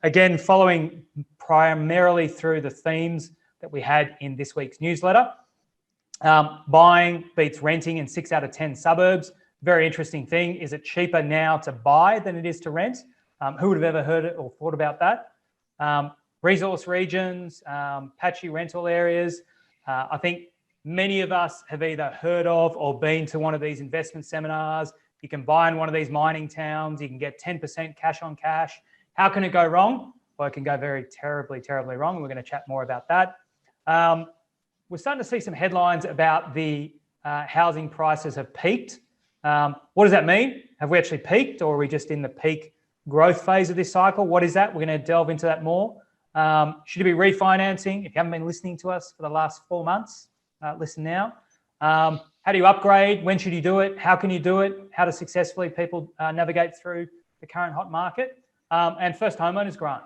again, following primarily through the themes that we had in this week's newsletter. Buying beats renting in 6 out of 10 suburbs. Very interesting thing. Is it cheaper now to buy than it is to rent? Who would have ever heard it or thought about that? Resource regions, patchy rental areas. I think many of us have either heard of or been to one of these investment seminars. You can buy in one of these mining towns. You can get 10% cash on cash. How can it go wrong? Well, it can go very terribly, terribly wrong. We're going to chat more about that. We're starting to see some headlines about the housing prices have peaked. What does that mean? Have we actually peaked, or are we just in the peak growth phase of this cycle? What is that? We're going to delve into that more. Should you be refinancing? If you haven't been listening to us for the last 4 months, listen now. How do you upgrade? When should you do it? How can you do it? How do successfully people navigate through the current hot market? And first homeowners grant.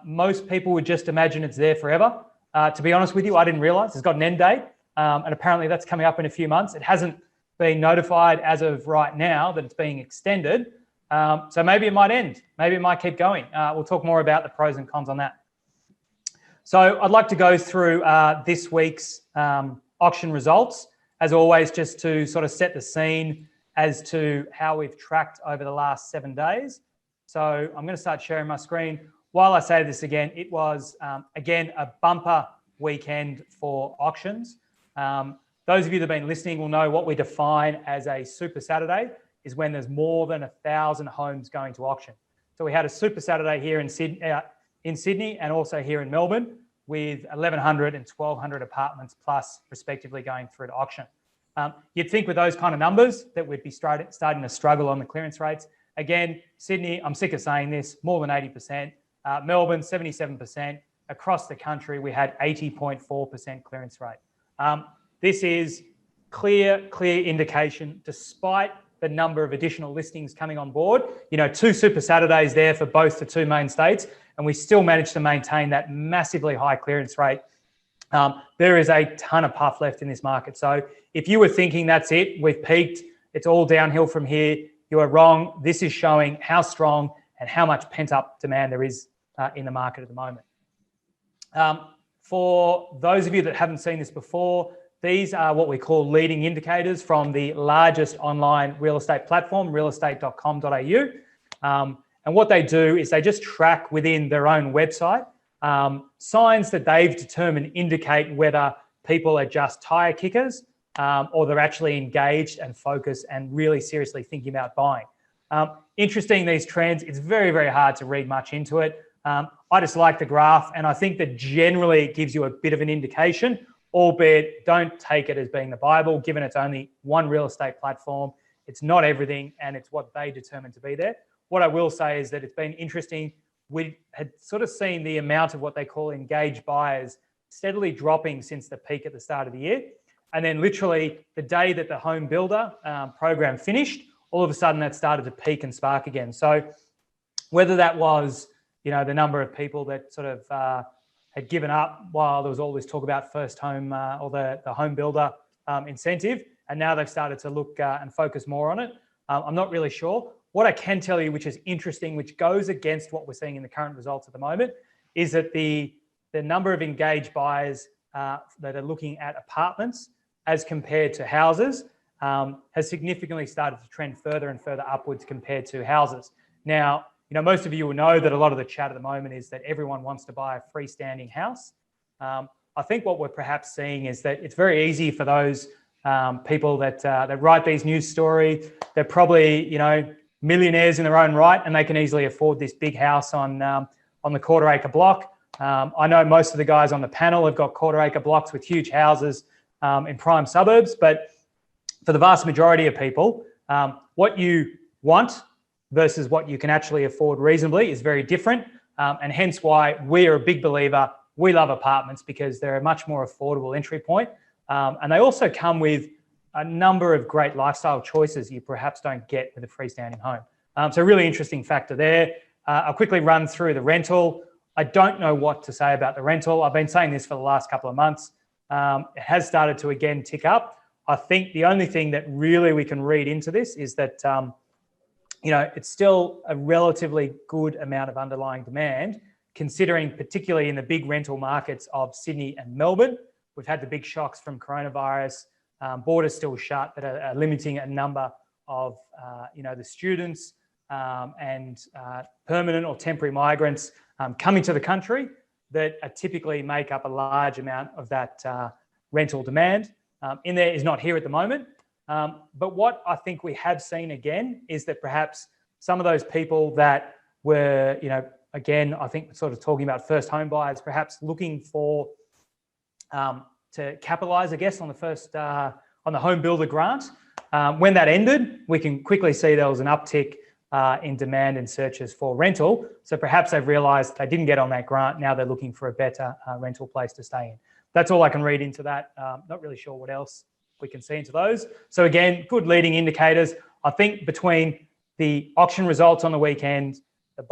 Most people would just imagine it's there forever. To be honest with you, I didn't realise it's got an end date, and apparently that's coming up in a few months. It hasn't been notified as of right now that it's being extended. So maybe it might end. Maybe it might keep going. We'll talk more about the pros and cons on that. So I'd like to go through this week's auction results. As always, just to sort of set the scene as to how we've tracked over the last 7 days. So I'm going to start sharing my screen. While I say this again, it was, again, a bumper weekend for auctions. Those of you that have been listening will know what we define as a Super Saturday is when there's more than 1,000 homes going to auction. So we had a Super Saturday here in Sydney and also here in Melbourne, with 1,100 and 1,200 apartments plus respectively going through to auction. You'd think with those kind of numbers that we'd be starting to struggle on the clearance rates. Again, Sydney, I'm sick of saying this, more than 80%. Melbourne, 77%. Across the country, we had 80.4% clearance rate. This is clear indication, despite the number of additional listings coming on board. 2 Super Saturdays there for both the 2 main states, and we still managed to maintain that massively high clearance rate. There is a ton of puff left in this market. So if you were thinking that's it, we've peaked, it's all downhill from here, you are wrong. This is showing how strong and how much pent-up demand there is in the market at the moment. For those of you that haven't seen this before, these are what we call leading indicators from the largest online real estate platform, realestate.com.au. And what they do is they just track within their own website signs that they've determined indicate whether people are just tire kickers or they're actually engaged and focused and really seriously thinking about buying. Interesting, these trends, it's very, very hard to read much into it. I just like the graph, and I think that generally it gives you a bit of an indication, albeit don't take it as being the Bible, given it's only one real estate platform. It's not everything, and it's what they determine to be there. What I will say is that it's been interesting. We had sort of seen the amount of what they call engaged buyers steadily dropping since the peak at the start of the year. And then literally the day that the home builder program finished, all of a sudden that started to peak and spark again. So whether that was, the number of people that sort of had given up while there was all this talk about first home or the home builder incentive, and now they've started to look and focus more on it, I'm not really sure. What I can tell you, which is interesting, which goes against what we're seeing in the current results at the moment, is that the number of engaged buyers that are looking at apartments as compared to houses has significantly started to trend further and further upwards compared to houses. Now, most of you will know that a lot of the chat at the moment is that everyone wants to buy a freestanding house. I think what we're perhaps seeing is that it's very easy for those people that write these news stories. They're probably, millionaires in their own right, and they can easily afford this big house on the quarter-acre block. I know most of the guys on the panel have got quarter-acre blocks with huge houses in prime suburbs, but for the vast majority of people, what you want versus what you can actually afford reasonably is very different, and hence why we are a big believer. We love apartments because they're a much more affordable entry point, and they also come with a number of great lifestyle choices you perhaps don't get with a freestanding home. So a really interesting factor there. I'll quickly run through the rental. I don't know what to say about the rental. I've been saying this for the last couple of months. It has started to again tick up. I think the only thing that really we can read into this is that it's still a relatively good amount of underlying demand, considering particularly in the big rental markets of Sydney and Melbourne. We've had the big shocks from coronavirus, borders still shut that are limiting a number of, the students and permanent or temporary migrants coming to the country that typically make up a large amount of that rental demand. In there is not here at the moment. But what I think we have seen again is that perhaps some of those people that were, again, I think sort of talking about first home buyers, perhaps looking for to capitalise, I guess, on the first on the home builder grant. When that ended, we can quickly see there was an uptick in demand and searches for rental. So perhaps they've realised they didn't get on that grant. Now they're looking for a better rental place to stay in. That's all I can read into that. Not really sure what else we can see into those. So again, good leading indicators. I think between the auction results on the weekend, the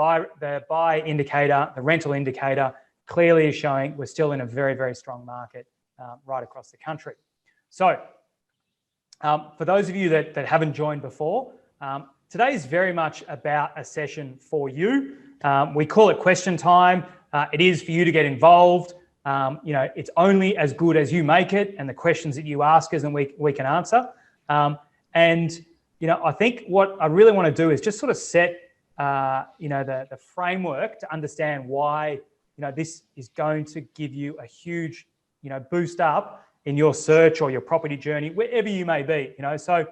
buy indicator, the rental indicator, clearly is showing we're still in a very, very strong market right across the country. So for those of you that haven't joined before, today is very much about a session for you. We call it question time. It is for you to get involved. It's only as good as you make it and the questions that you ask us and we can answer. I think what I really want to do is just sort of set, the framework to understand why, this is going to give you a huge, boost up in your search or your property journey, wherever you may be, So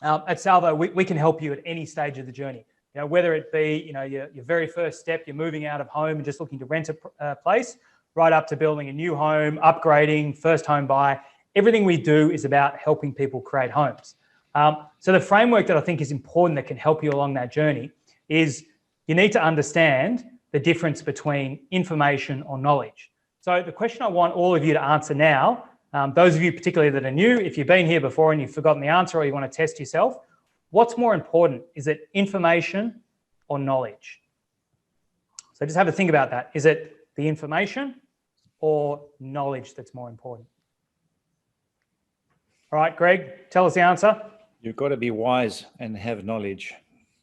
at Salvo, we can help you at any stage of the journey, whether it be, your very first step, you're moving out of home and just looking to rent a place, right up to building a new home, upgrading, first home buy. Everything we do is about helping people create homes. So the framework that I think is important that can help you along that journey is you need to understand the difference between information or knowledge. So the question I want all of you to answer now, those of you particularly that are new, if you've been here before and you've forgotten the answer or you want to test yourself, what's more important? Is it information or knowledge? So just have a think about that. Is it the information or knowledge that's more important? All right, Greg, tell us the answer. You've got to be wise and have knowledge.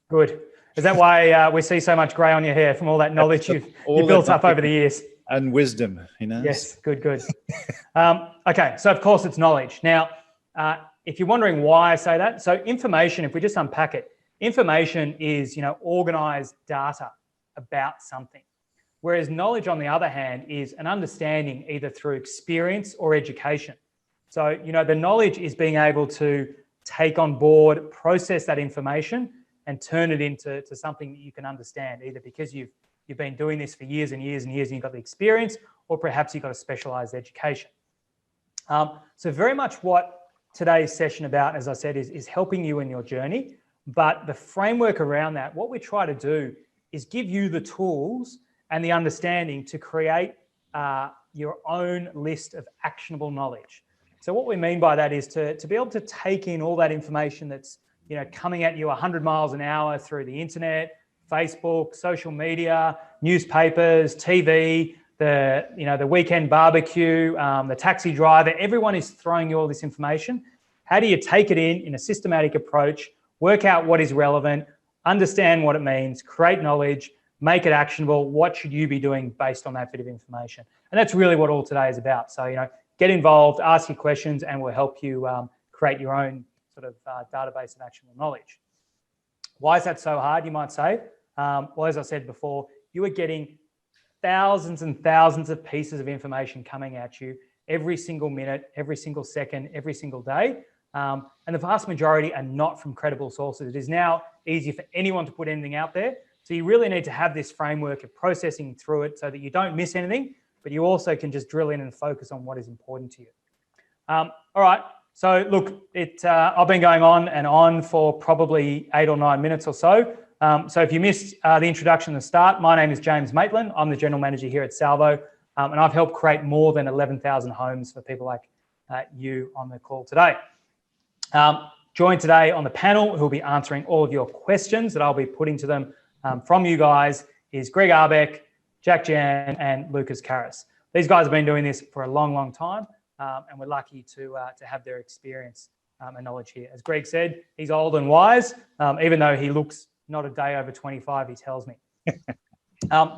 Good. Is that why we see so much grey on your hair from all that knowledge you've built up over the years? And wisdom, Yes, good. Okay, so of course it's knowledge. Now, if you're wondering why I say that, so information, if we just unpack it, information is, organised data about something. Whereas knowledge, on the other hand, is an understanding either through experience or education. So, the knowledge is being able to take on board, process that information and turn it into something that you can understand, either because you've been doing this for years and years and years and you've got the experience, or perhaps you've got a specialised education. So very much what today's session about, as I said, is helping you in your journey. But the framework around that, what we try to do is give you the tools and the understanding to create your own list of actionable knowledge. So what we mean by that is to be able to take in all that information that's coming at you 100 miles an hour through the internet, Facebook, social media, newspapers, TV, the weekend barbecue, the taxi driver. Everyone is throwing you all this information. How do you take it in a systematic approach, work out what is relevant, understand what it means, create knowledge, make it actionable? What should you be doing based on that bit of information? And that's really what all today is about. So, get involved, ask your questions, and we'll help you create your own sort of database of actionable knowledge. Why is that so hard, you might say? Well, as I said before, you are getting thousands and thousands of pieces of information coming at you every single minute, every single second, every single day. And the vast majority are not from credible sources. It is now easy for anyone to put anything out there. So you really need to have this framework of processing through it so that you don't miss anything, but you also can just drill in and focus on what is important to you. All right. So look, I've been going on and on for probably 8 or 9 minutes or so. So if you missed the introduction at the start, my name is James Maitland. I'm the General Manager here at Salvo, and I've helped create more than 11,000 homes for people like you on the call today. Joined today on the panel, who'll be answering all of your questions that I'll be putting to them from you guys, is Greg Arbeck, Jack Jan, and Lucas Karras. These guys have been doing this for a long, long time, and we're lucky to have their experience and knowledge here. As Greg said, he's old and wise, even though he looks not a day over 25, he tells me.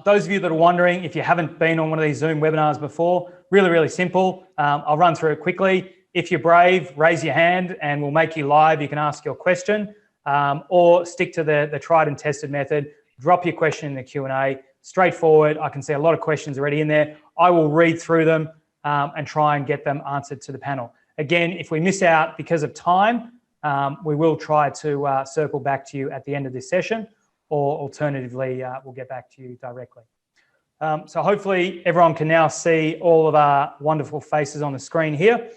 Those of you that are wondering, if you haven't been on one of these Zoom webinars before, really, really simple. I'll run through it quickly. If you're brave, raise your hand and we'll make you live. You can ask your question or stick to the tried and tested method. Drop your question in the Q&A. Straightforward. I can see a lot of questions already in there. I will read through them and try and get them answered to the panel. Again, if we miss out because of time, we will try to circle back to you at the end of this session, or alternatively, we'll get back to you directly. So hopefully everyone can now see all of our wonderful faces on the screen here.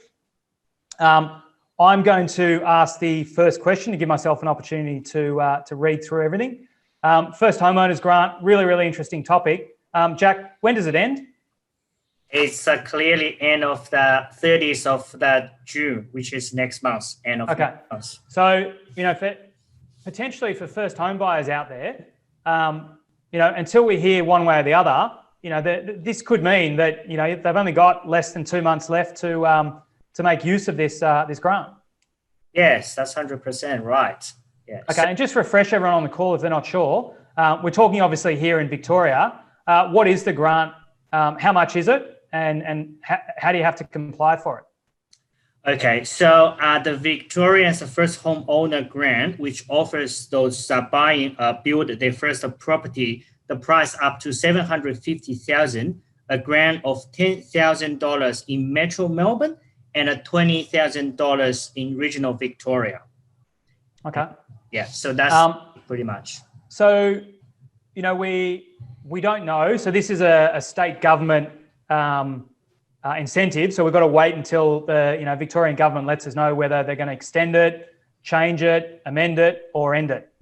I'm going to ask the first question to give myself an opportunity to read through everything. First homeowners grant, really, really interesting topic. Jack, when does it end? It's clearly end of the 30th of June, which is next month, end of next month. So, potentially for first home buyers out there, until we hear one way or the other, this could mean that, they've only got less than 2 months left to make use of this grant. Yes, that's 100% right. Yes. Okay, and just refresh everyone on the call if they're not sure. We're talking obviously here in Victoria. What is the grant? How much is it? And how do you have to comply for it? Okay, so the Victorians First Homeowner Grant, which offers those buying, build their first property, the price up to $750,000, a grant of $10,000 in Metro Melbourne, and $20,000 in regional Victoria. Okay. Yeah, so that's pretty much. So, we don't know. So this is a state government incentive. So we've got to wait until the Victorian government lets us know whether they're going to extend it, change it, amend it, or end it.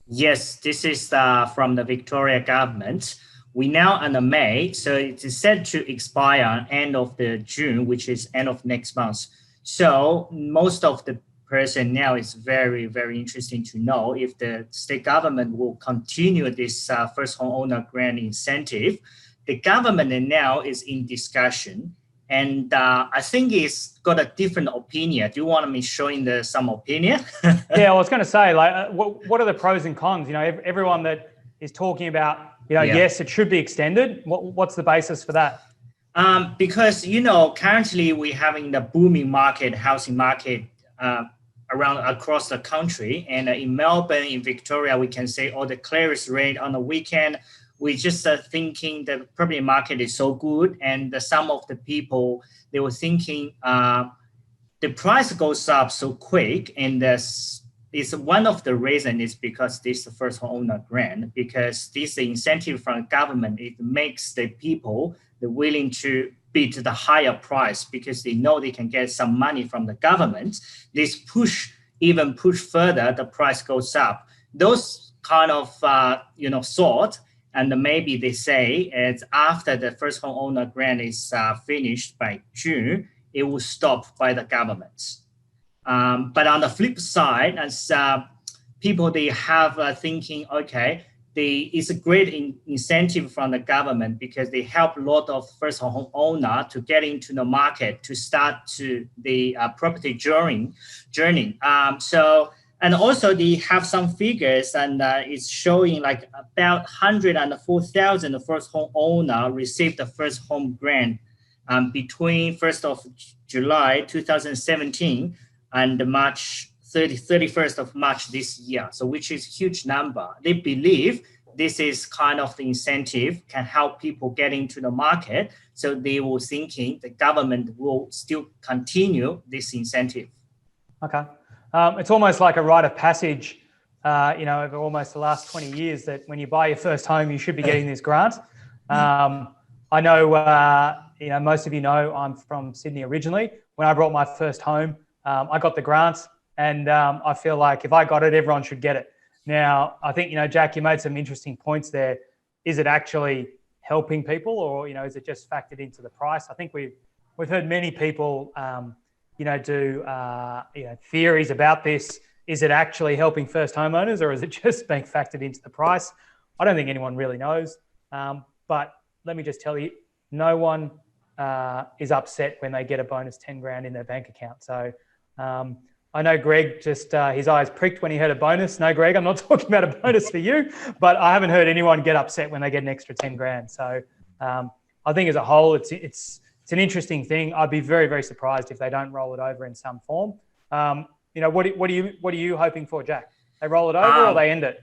Yes, this is from the Victoria government. We now under May, so it is set to expire end of the June, which is end of next month. So most of the person now is very, very interesting to know if the state government will continue this first homeowner grant incentive. The government now is in discussion, and I think it's got a different opinion. Do you want me showing some opinion? Yeah, I was going to say, what are the pros and cons? Everyone that is talking about, yes, it should be extended. What's the basis for that? Because, currently we're having the booming market, housing market across the country. And in Melbourne, in Victoria, we can say the clearance rate on the weekend, we just thinking the property market is so good. And some of the people, they were thinking the price goes up so quick. And is one of the reasons is because this first homeowner grant, because this incentive from the government, it makes the people willing to bid the higher price because they know they can get some money from the government. This push further, the price goes up. Those kind of, thought, and maybe they say it's after the first homeowner grant is finished by June, it will stop by the government. But on the flip side, as people, they have thinking, okay, it's a great incentive from the government because they help a lot of first homeowner to get into the market to start the property journey. And also they have some figures, and it's showing like about 104,000 first homeowner received the first home grant between 1st of July 2017 and March 31st of March this year. So which is a huge number. They believe this is kind of the incentive can help people get into the market. So they were thinking the government will still continue this incentive. Okay. It's almost like a rite of passage, over almost the last 20 years that when you buy your first home, you should be getting this grant. I know, most of you know I'm from Sydney originally. When I bought my first home, I got the grant, and I feel like if I got it, everyone should get it. Now, I think, Jack, you made some interesting points there. Is it actually helping people, or, is it just factored into the price? I think we've heard many people, do theories about this. Is it actually helping first homeowners, or is it just being factored into the price? I don't think anyone really knows. But let me just tell you, no one is upset when they get a bonus 10 grand in their bank account. So I know Greg just his eyes pricked when he heard a bonus. No, Greg, I'm not talking about a bonus for you, but I haven't heard anyone get upset when they get an extra 10 grand. So I think as a whole, it's an interesting thing. I'd be very, very surprised if they don't roll it over in some form. What are you hoping for, Jack? They roll it over or they end it?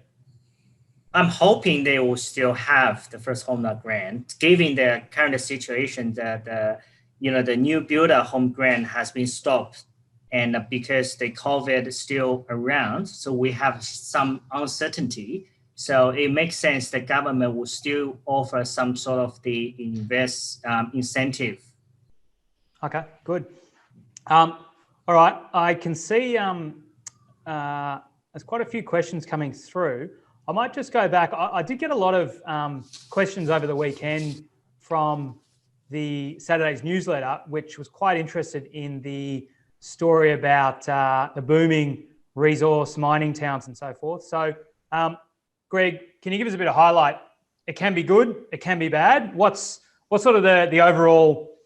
I'm hoping they will still have the first home loan grant, given the current situation that the new builder home grant has been stopped, and because the COVID is still around, so we have some uncertainty. So it makes sense the government will still offer some sort of the incentive. Okay, good. All right, I can see there's quite a few questions coming through. I might just go back. I did get a lot of questions over the weekend from the Saturday's newsletter, which was quite interested in the story about the booming resource mining towns and so forth. So, Greg, can you give us a bit of highlight? It can be good, it can be bad. What's sort of the overall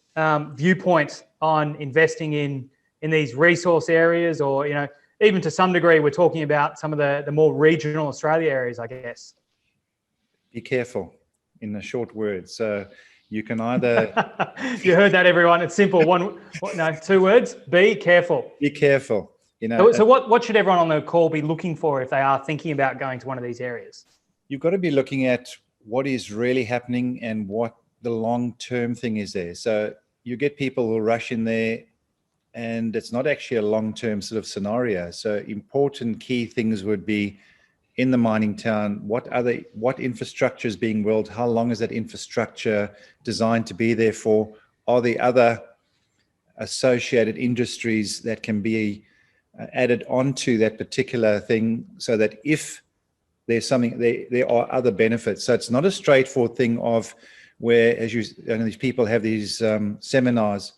viewpoint on investing in these resource areas, or even to some degree, we're talking about some of the more regional Australia areas, I guess. Be careful, in a short word. So you can either... You heard that, everyone. It's simple. Two words. Be careful. Be careful. So what should everyone on the call be looking for if they are thinking about going to one of these areas? You've got to be looking at what is really happening and what the long-term thing is there. So you get people who rush in there, and it's not actually a long-term sort of scenario. So important key things would be in the mining town, what infrastructure is being built, how long is that infrastructure designed to be there for, are there other associated industries that can be added onto that particular thing, so that if there's something, there are other benefits. So it's not a straightforward thing of where, as these people have these seminars,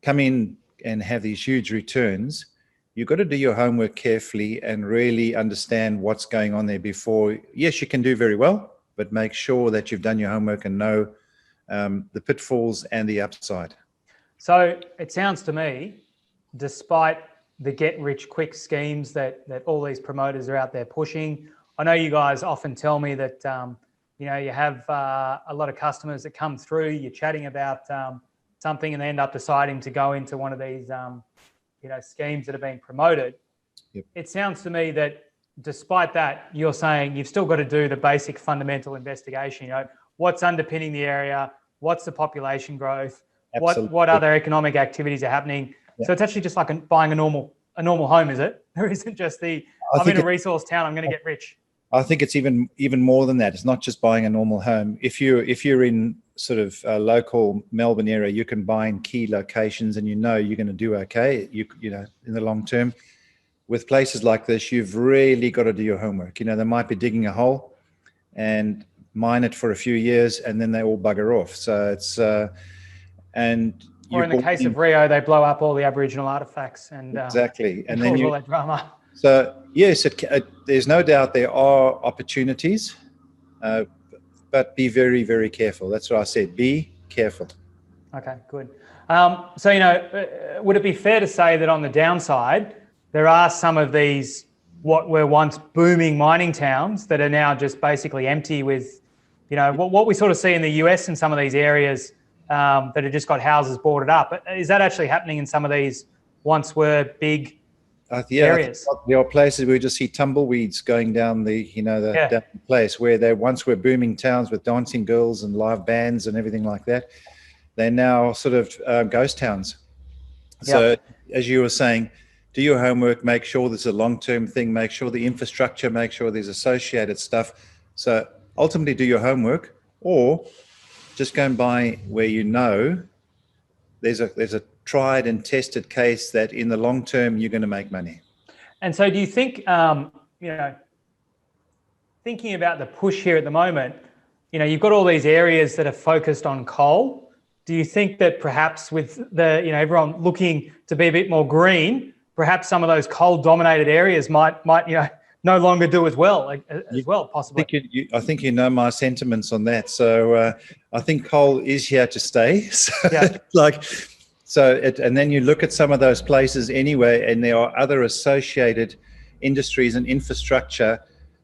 come in and have these huge returns. You've got to do your homework carefully and really understand what's going on there before. Yes, you can do very well, but make sure that you've done your homework and know the pitfalls and the upside. So it sounds to me, despite the get-rich-quick schemes that all these promoters are out there pushing, I know you guys often tell me that you have a lot of customers that come through, you're chatting about something, and they end up deciding to go into one of these schemes that are being promoted. Yep. It sounds to me that despite that, you're saying you've still got to do the basic fundamental investigation. What's underpinning the area, what's the population growth, what other economic activities are happening. Yeah. So it's actually just like buying a normal home, is it? There isn't just I'm in a resource town, I'm going to get rich. I think it's even more than that. It's not just buying a normal home. If you're in sort of a local Melbourne area, you can buy in key locations, and you're going to do okay. In the long term. With places like this, you've really got to do your homework. They might be digging a hole and mine it for a few years, and then they all bugger off. So it's or in the case of Rio, they blow up all the Aboriginal artifacts and exactly, and then all that drama. So yes, there's no doubt there are opportunities, but be very, very careful. That's what I said. Be careful. Okay, good. So would it be fair to say that on the downside, there are some of these what were once booming mining towns that are now just basically empty with, what we sort of see in the US in some of these areas that have just got houses boarded up. Is that actually happening in some of these once were big areas? There are places where we just see tumbleweeds going down down the place where they once were booming towns with dancing girls and live bands and everything like that. They're now sort of ghost towns. So as you were saying, do your homework, make sure there's a long-term thing, make sure the infrastructure, make sure there's associated stuff. So ultimately do your homework, or just go and buy where there's a tried and tested case that in the long term you're going to make money. And so do you think, thinking about the push here at the moment, you've got all these areas that are focused on coal. Do you think that perhaps with everyone looking to be a bit more green, perhaps some of those coal-dominated areas might no longer do as well, possibly? I think my sentiments on that. So I think coal is here to stay. So And then you look at some of those places anyway, and there are other associated industries and infrastructure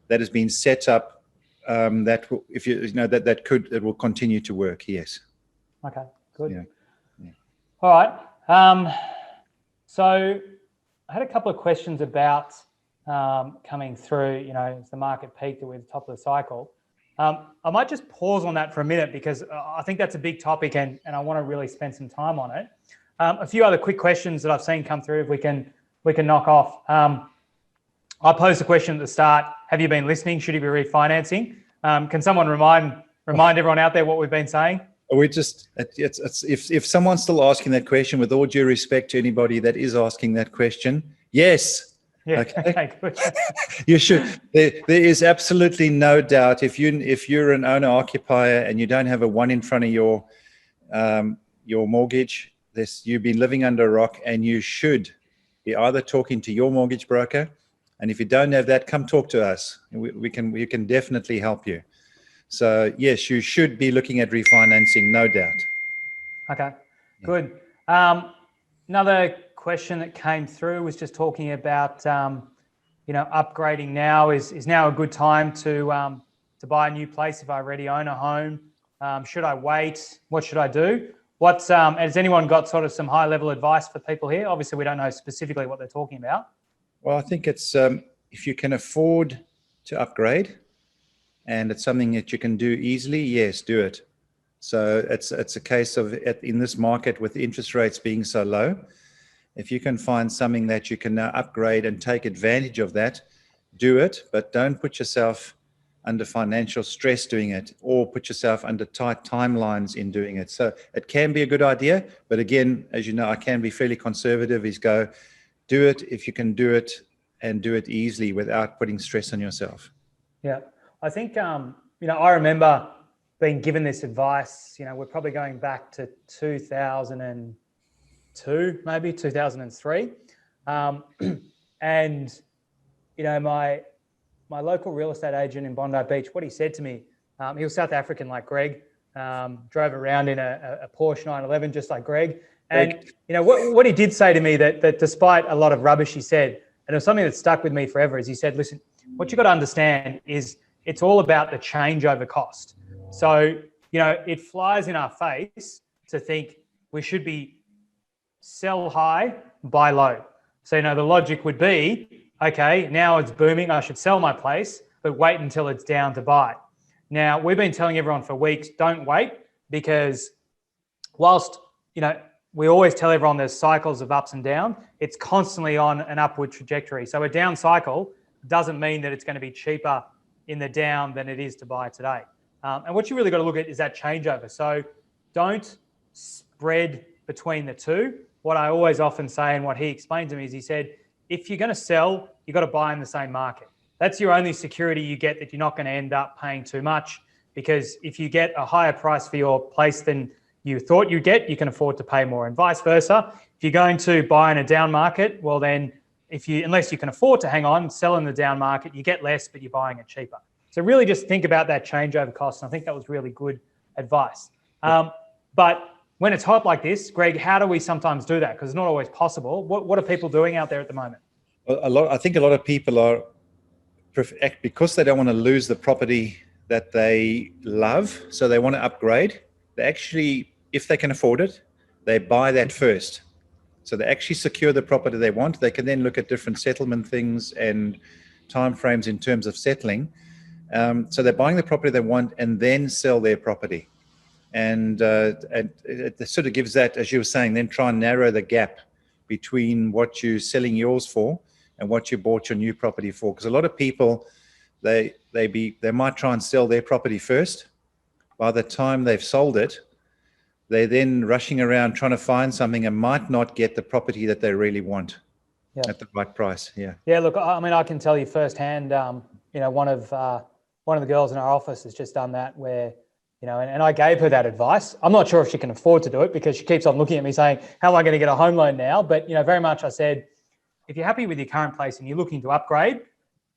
that has been set up that will, if you know that will continue to work. Yes. Okay. Good. Yeah. All right. So I had a couple of questions about coming through. You know, as the market peaked at the top of the cycle. I might just pause on that for a minute because I think that's a big topic, and I want to really spend some time on it. A few other quick questions that I've seen come through, if we can knock off. I posed a question at the start: have you been listening? Should you be refinancing? Can someone remind everyone out there what we've been saying? We just if someone's still asking that question, with all due respect to anybody that is asking that question, yes. Yeah. Okay. Good. You should. There is absolutely no doubt. If you're an owner occupier and you don't have a one in front of your mortgage, you've been living under a rock, and you should be either talking to your mortgage broker, and if you don't have that, come talk to us. We can definitely help you. So yes, you should be looking at refinancing, no doubt. Okay. Good. Another question that came through was just talking about, upgrading now. Is now a good time to buy a new place if I already own a home? Should I wait? What should I do? Has anyone got sort of some high level advice for people here? Obviously, we don't know specifically what they're talking about. Well, I think it's if you can afford to upgrade, and it's something that you can do easily, yes, do it. So it's a case of, in this market with interest rates being so low, if you can find something that you can now upgrade and take advantage of that, do it, but don't put yourself under financial stress doing it, or put yourself under tight timelines in doing it. So it can be a good idea, but again, as you know, I can be fairly conservative. Do it if you can do it, and do it easily without putting stress on yourself. Yeah, I think, I remember being given this advice. We're probably going back to 2002, maybe 2003. And, my local real estate agent in Bondi Beach, what he said to me, he was South African like Greg, drove around in a Porsche 911 just like Greg. And, what he did say to me that despite a lot of rubbish he said, and it was something that stuck with me forever, is he said, listen, what you got to understand is it's all about the changeover cost. So, it flies in our face to think we should be sell high, buy low. So, the logic would be, okay, now it's booming, I should sell my place, but wait until it's down to buy. Now, we've been telling everyone for weeks, don't wait, because whilst, we always tell everyone there's cycles of ups and down, it's constantly on an upward trajectory. So a down cycle doesn't mean that it's going to be cheaper in the down than it is to buy today. And what you really got to look at is that changeover. So don't spread between the two. What I always often say, and what he explained to me, is he said, if you're going to sell, you've got to buy in the same market. That's your only security you get, that you're not going to end up paying too much, because if you get a higher price for your place than you thought you'd get, you can afford to pay more, and vice versa. If you're going to buy in a down market, well then, unless you can afford to hang on, sell in the down market, you get less, but you're buying it cheaper. So really just think about that changeover cost, and I think that was really good advice. But when it's hot like this, Greg, how do we sometimes do that? Because it's not always possible. What are people doing out there at the moment? I think a lot of people are, because they don't want to lose the property that they love, so they want to upgrade. They actually, if they can afford it, they buy that first. So they actually secure the property they want. They can then look at different settlement things and timeframes in terms of settling. So they're buying the property they want and then sell their property. And it sort of gives that, as you were saying, then try and narrow the gap between what you're selling yours for and what you bought your new property for. Because a lot of people, they might try and sell their property first. By the time they've sold it, they're then rushing around trying to find something and might not get the property that they really want at the right price. Yeah. Yeah. Look, I mean, I can tell you firsthand. One of the girls in our office has just done that, where, and I gave her that advice. I'm not sure if she can afford to do it, because she keeps on looking at me saying, how am I going to get a home loan now? But, very much I said, if you're happy with your current place and you're looking to upgrade,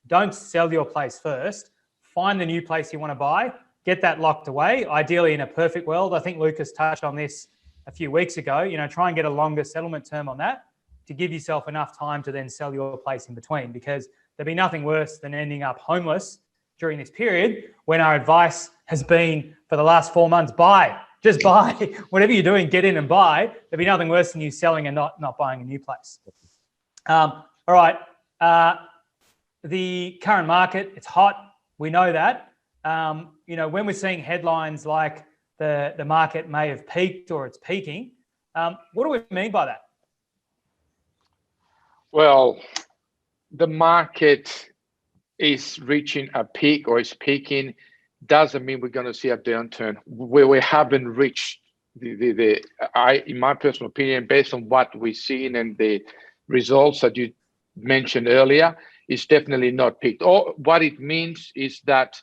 don't sell your place first. Find the new place you want to buy. Get that locked away, ideally in a perfect world. I think Lucas touched on this a few weeks ago, try and get a longer settlement term on that to give yourself enough time to then sell your place in between, because there'd be nothing worse than ending up homeless during this period when our advice has been for the last 4 months, just buy. Whatever you're doing, get in and buy. There'd be nothing worse than you selling and not buying a new place. All right. The current market, it's hot. We know that. When we're seeing headlines like the market may have peaked or it's peaking, what do we mean by that? Well, the market is reaching a peak or is peaking. Doesn't mean we're going to see a downturn where we haven't reached in my personal opinion, based on what we've seen and the results that you mentioned earlier, is definitely not peaked. Or what it means is that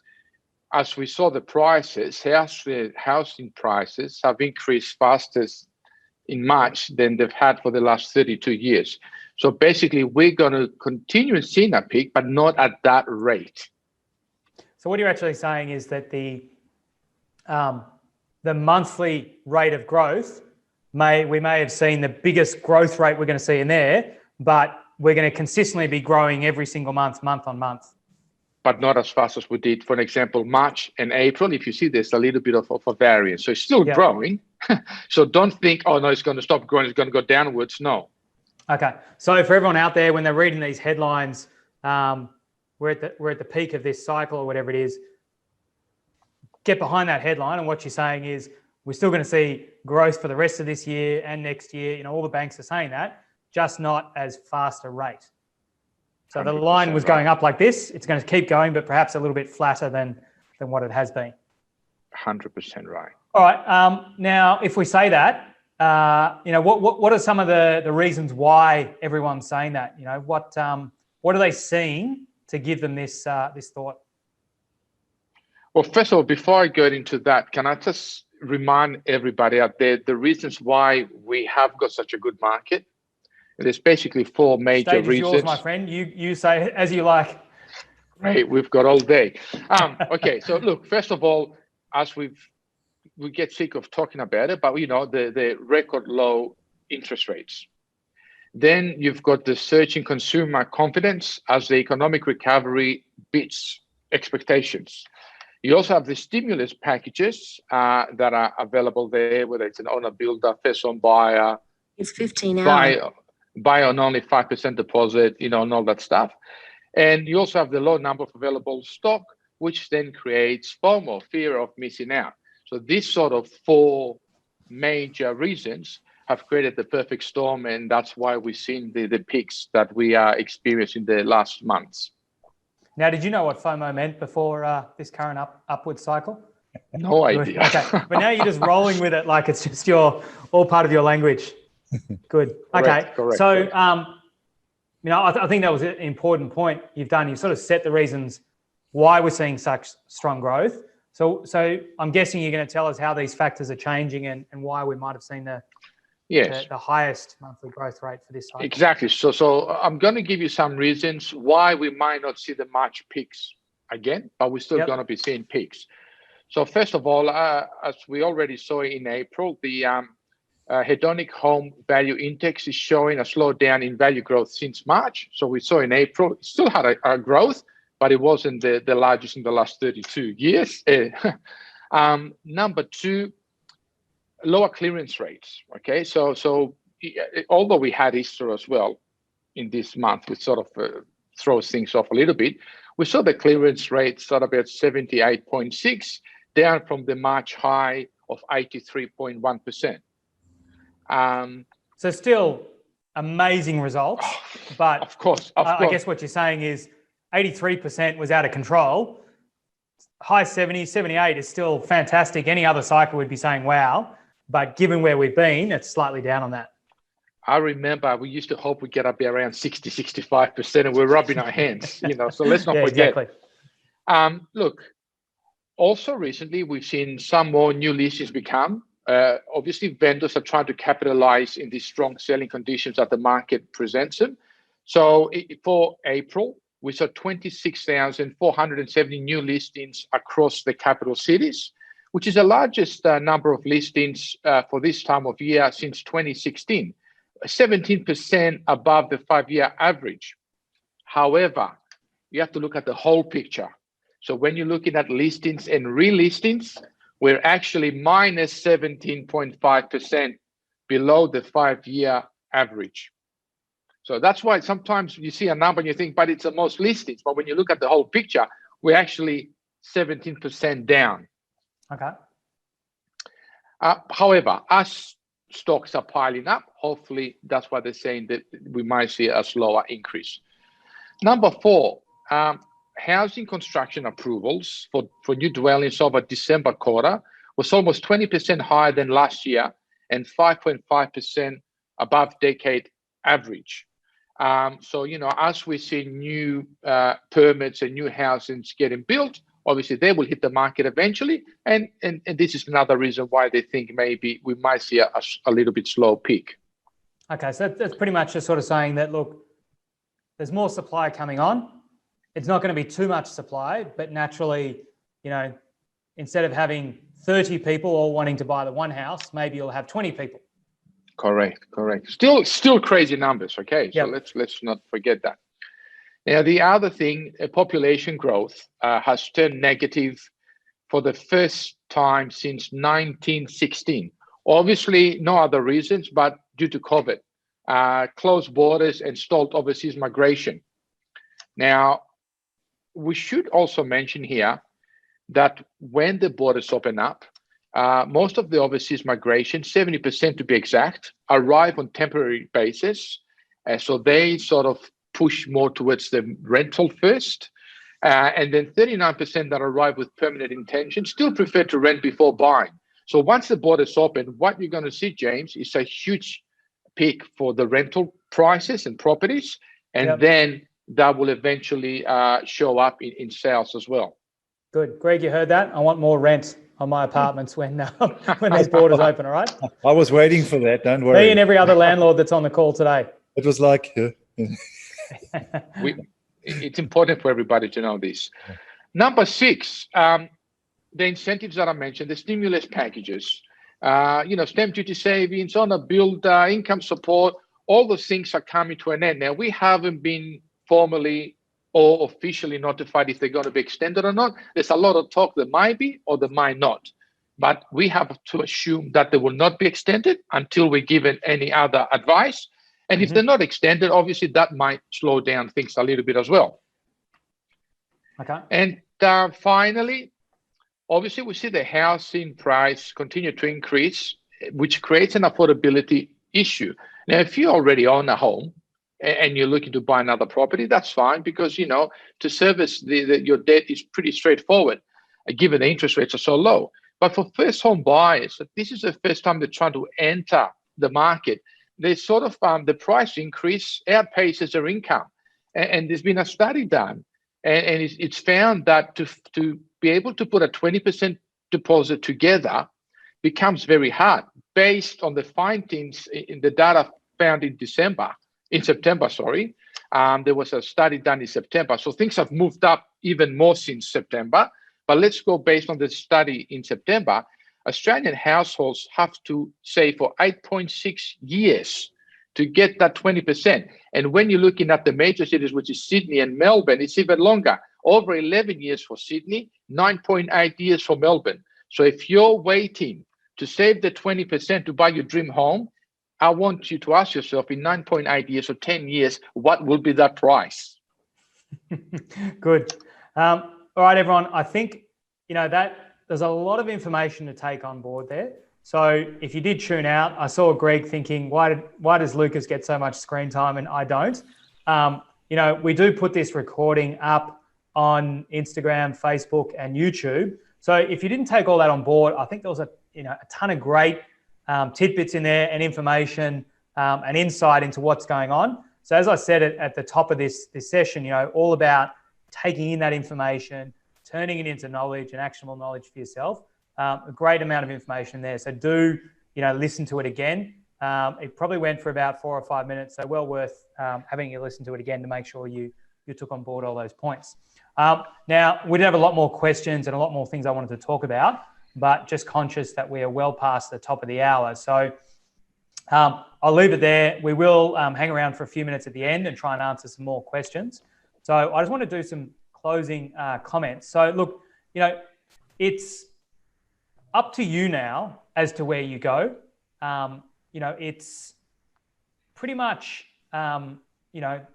as we saw the prices, housing prices have increased faster in March than they've had for the last 32 years. So basically, we're going to continue seeing a peak, but not at that rate. So what you're actually saying is that the monthly rate of growth, we may have seen the biggest growth rate we're going to see in there, but we're going to consistently be growing every single month on month. But not as fast as we did, for example, March and April. If you see, there's a little bit of a variance. So it's still growing. So don't think, oh, no, it's going to stop growing, it's going to go downwards. No. Okay. So for everyone out there, when they're reading these headlines, we're at the peak of this cycle or whatever it is, get behind that headline. And what you're saying is we're still going to see growth for the rest of this year and next year. All the banks are saying that, just not as fast a rate. So the line was going up like this. It's going to keep going, but perhaps a little bit flatter than what it has been. 100% right. All right. Now, if we say that, what are some of the reasons why everyone's saying that? What are they seeing to give them this thought? Well, first of all, before I go into that, can I just remind everybody out there the reasons why we have got such a good market? There's basically 4 major Stage is reasons. yours, my friend. You say as you like. Great, we've got all day. Okay, so look, first of all, as we get sick of talking about it, but the record low interest rates. Then you've got the surge in consumer confidence as the economic recovery beats expectations. You also have the stimulus packages that are available there, whether it's an owner builder, first home buyer. It's 15 hours. Buy on only 5% deposit, and all that stuff. And you also have the low number of available stock, which then creates FOMO, fear of missing out. So these sort of 4 major reasons have created the perfect storm, and that's why we've seen the peaks that we are experiencing the last months. Now, did you know what FOMO meant before this current upward cycle? No idea. Okay, but now you're just rolling with it like it's just all part of your language. Good. Okay. Correct. So, I think that was an important point you've done. You've sort of set the reasons why we're seeing such strong growth. So I'm guessing you're going to tell us how these factors are changing and why we might have seen the highest monthly growth rate for this cycle. Exactly. So I'm going to give you some reasons why we might not see the March peaks again, but we're still going to be seeing peaks. So first of all, as we already saw in April, the hedonic home value index is showing a slowdown in value growth since March. So we saw in April, it still had a growth, but it wasn't the largest in the last 32 years. Number 2, lower clearance rates. Okay, so although we had Easter as well in this month, which sort of throws things off a little bit, we saw the clearance rate sort of at 78.6, down from the March high of 83.1%. So still amazing results, but of course. I guess what you're saying is 83% was out of control. High 70s, 78 is still fantastic. Any other cycle would be saying, wow, but given where we've been, it's slightly down on that. I remember we used to hope we'd get up there around 60, 65%, and we're rubbing our hands, so let's not forget. Exactly. Look, also recently we've seen some more new listings become. Obviously, vendors are trying to capitalize in these strong selling conditions that the market presents them. So for April, we saw 26,470 new listings across the capital cities, which is the largest number of listings for this time of year since 2016, 17% above the 5-year average. However, you have to look at the whole picture. So when you're looking at listings and relistings, we're actually minus 17.5% below the 5-year average. So that's why sometimes you see a number and you think, but it's the most listings. But when you look at the whole picture, we're actually 17% down. Okay. However, as stocks are piling up, hopefully that's why they're saying that we might see a slower increase. Number 4, housing construction approvals for new dwellings over December quarter was almost 20% higher than last year and 5.5% above decade average. So, you know, as we see new permits and new housings getting built, obviously they will hit the market eventually. And this is another reason why they think maybe we might see a little bit slow peak. Okay, so that's pretty much just sort of saying that, look, there's more supply coming on. It's not going to be too much supply, but naturally, you know, instead of having 30 people all wanting to buy the one house, maybe you'll have 20 people. Correct. Still crazy numbers, okay? So let's not forget that. Now, the other thing, population growth has turned negative for the first time since 1916. Obviously, no other reasons, but due to COVID, closed borders and stalled overseas migration. Now, we should also mention here that when the borders open up, most of the overseas migration, 70% to be exact, arrive on temporary basis. So they sort of push more towards the rental first. And then 39% that arrive with permanent intention still prefer to rent before buying. So once the borders open, what you're going to see, James, is a huge peak for the rental prices and properties. And then that will eventually show up in sales as well. Good. Greg, you heard that? I want more rent on my apartments when these borders open, all right? I was waiting for that, don't worry. Me and every other landlord that's on the call today. It was like... It's important for everybody to know this. Number 6, the incentives that I mentioned, the stimulus packages, stamp duty savings, on a build, income support, all those things are coming to an end. Now, we haven't been formally or officially notified if they're going to be extended or not. There's a lot of talk that might be or that might not. But we have to assume that they will not be extended until we're given any other advice. And if they're not extended, obviously that might slow down things a little bit as well. Okay. And finally, obviously we see the housing price continue to increase, which creates an affordability issue. Now, if you already own a home and you're looking to buy another property, that's fine because, you know, to service your debt is pretty straightforward, given the interest rates are so low. But for first home buyers, this is the first time they're trying to enter the market. They sort of the price increase outpaces their income, and there's been a study done, and it's found that to be able to put a 20% deposit together becomes very hard based on the findings in the data found in September. There was a study done in September, so things have moved up even more since September. But let's go based on the study in September. Australian households have to save for 8.6 years to get that 20%. And when you're looking at the major cities, which is Sydney and Melbourne, it's even longer. Over 11 years for Sydney, 9.8 years for Melbourne. So if you're waiting to save the 20% to buy your dream home, I want you to ask yourself in 9.8 years or 10 years, what will be that price? Good. All right, everyone. I think, that there's a lot of information to take on board there. So if you did tune out, I saw Greg thinking, why does Lucas get so much screen time and I don't? We do put this recording up on Instagram, Facebook, and YouTube. So if you didn't take all that on board, I think there was a ton of great tidbits in there and information and insight into what's going on. So as I said at the top of this session, all about taking in that information, turning it into knowledge and actionable knowledge for yourself. A great amount of information there. So do, listen to it again. It probably went for about 4 or 5 minutes. So well worth having you listen to it again to make sure you took on board all those points. Now, we did have a lot more questions and a lot more things I wanted to talk about. but just conscious that we are well past the top of the hour. So I'll leave it there. We will hang around for a few minutes at the end and try and answer some more questions. So I just want to do some closing comments. So look, it's up to you now as to where you go. It's pretty much,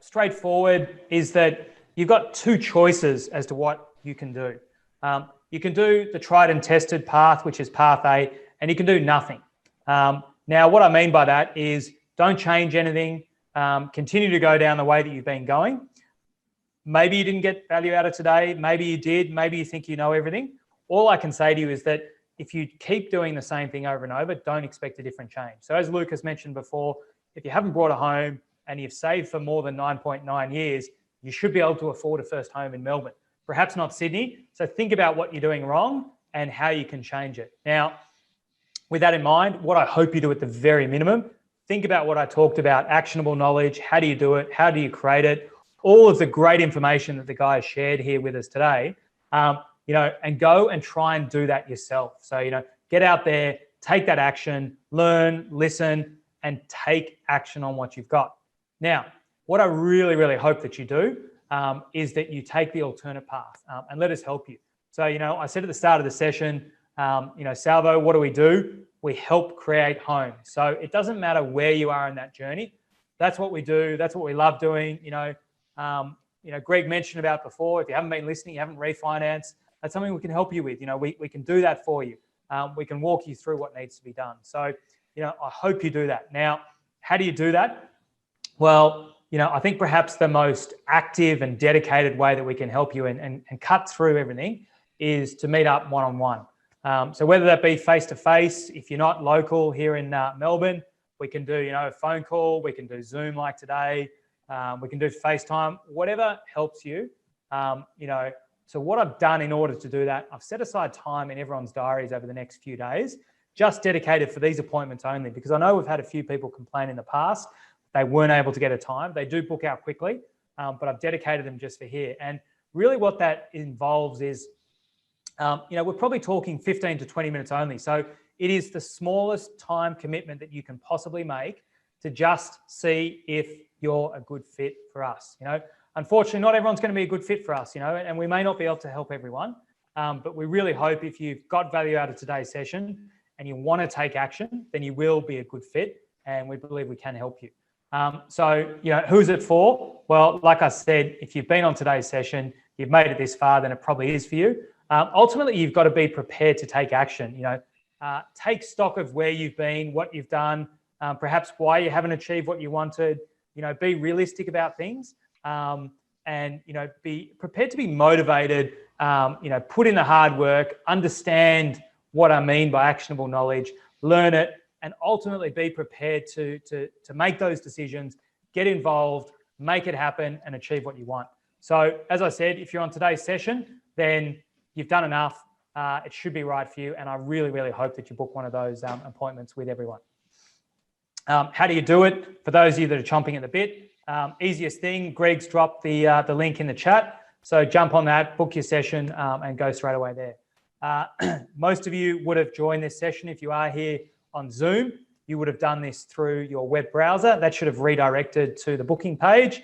straightforward, is that you've got two choices as to what you can do. You can do the tried and tested path, which is path A, and you can do nothing. Now, what I mean by that is don't change anything. Continue to go down the way that you've been going. Maybe you didn't get value out of today. Maybe you did. Maybe you think you know everything. All I can say to you is that if you keep doing the same thing over and over, don't expect a different change. So as Lucas mentioned before, if you haven't bought a home and you've saved for more than 9.9 years, you should be able to afford a first home in Melbourne, perhaps not Sydney. So think about what you're doing wrong and how you can change it. Now, with that in mind, what I hope you do at the very minimum, think about what I talked about, actionable knowledge. How do you do it? How do you create it? All of the great information that the guys shared here with us today, and go and try and do that yourself. So, get out there, take that action, learn, listen, and take action on what you've got. Now, what I really, really hope that you do is that you take the alternate path and let us help you. So, I said at the start of the session, Salvo, what do? We help create homes. So it doesn't matter where you are in that journey. That's what we do. That's what we love doing. Greg mentioned about before, if you haven't been listening, you haven't refinanced, that's something we can help you with. We can do that for you. We can walk you through what needs to be done. So, I hope you do that. Now, how do you do that? Well, I think perhaps the most active and dedicated way that we can help you and cut through everything is to meet up one-on-one. So whether that be face-to-face, if you're not local here in Melbourne, we can do, a phone call, we can do Zoom like today, we can do FaceTime, whatever helps you. So what I've done in order to do that, I've set aside time in everyone's diaries over the next few days, just dedicated for these appointments only, because I know we've had a few people complain in the past they weren't able to get a time. They do book out quickly, but I've dedicated them just for here. And really what that involves is, we're probably talking 15 to 20 minutes only. So it is the smallest time commitment that you can possibly make to just see if you're a good fit for us. Unfortunately, not everyone's going to be a good fit for us, and we may not be able to help everyone. But we really hope if you've got value out of today's session and you want to take action, then you will be a good fit, and we believe we can help you. Who's it for? Well, like I said, if you've been on today's session, you've made it this far, then it probably is for you. Ultimately, you've got to be prepared to take action. Take stock of where you've been, what you've done, perhaps why you haven't achieved what you wanted. Be realistic about things, and be prepared to be motivated. Put in the hard work, understand what I mean by actionable knowledge, learn it, and ultimately be prepared to make those decisions, get involved, make it happen, and achieve what you want. So, as I said, if you're on today's session, then you've done enough. It should be right for you, and I really, really hope that you book one of those appointments with everyone. How do you do it? For those of you that are chomping at the bit, easiest thing, Greg's dropped the link in the chat. So jump on that, book your session, and go straight away there. Most of you would have joined this session. If you are here on Zoom, you would have done this through your web browser. That should have redirected to the booking page.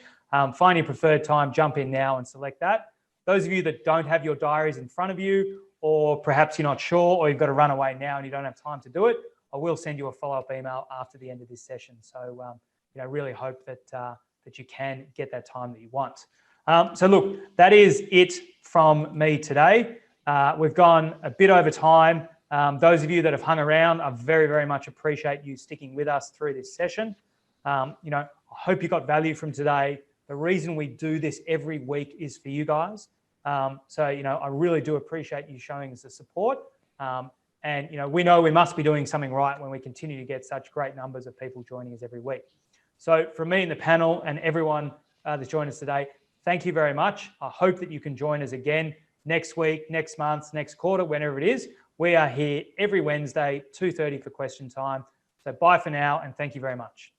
Find your preferred time, jump in now and select that. Those of you that don't have your diaries in front of you, or perhaps you're not sure, or you've got to run away now and you don't have time to do it, I will send you a follow-up email after the end of this session. So, really hope that you can get that time that you want. So look, that is it from me today. We've gone a bit over time. Those of you that have hung around, I very, very much appreciate you sticking with us through this session. I hope you got value from today. The reason we do this every week is for you guys. I really do appreciate you showing us the support. And we know we must be doing something right when we continue to get such great numbers of people joining us every week. So from me and the panel and everyone that's joined us today, thank you very much. I hope that you can join us again next week, next month, next quarter, whenever it is. We are here every Wednesday, 2:30 for question time. So bye for now, and thank you very much.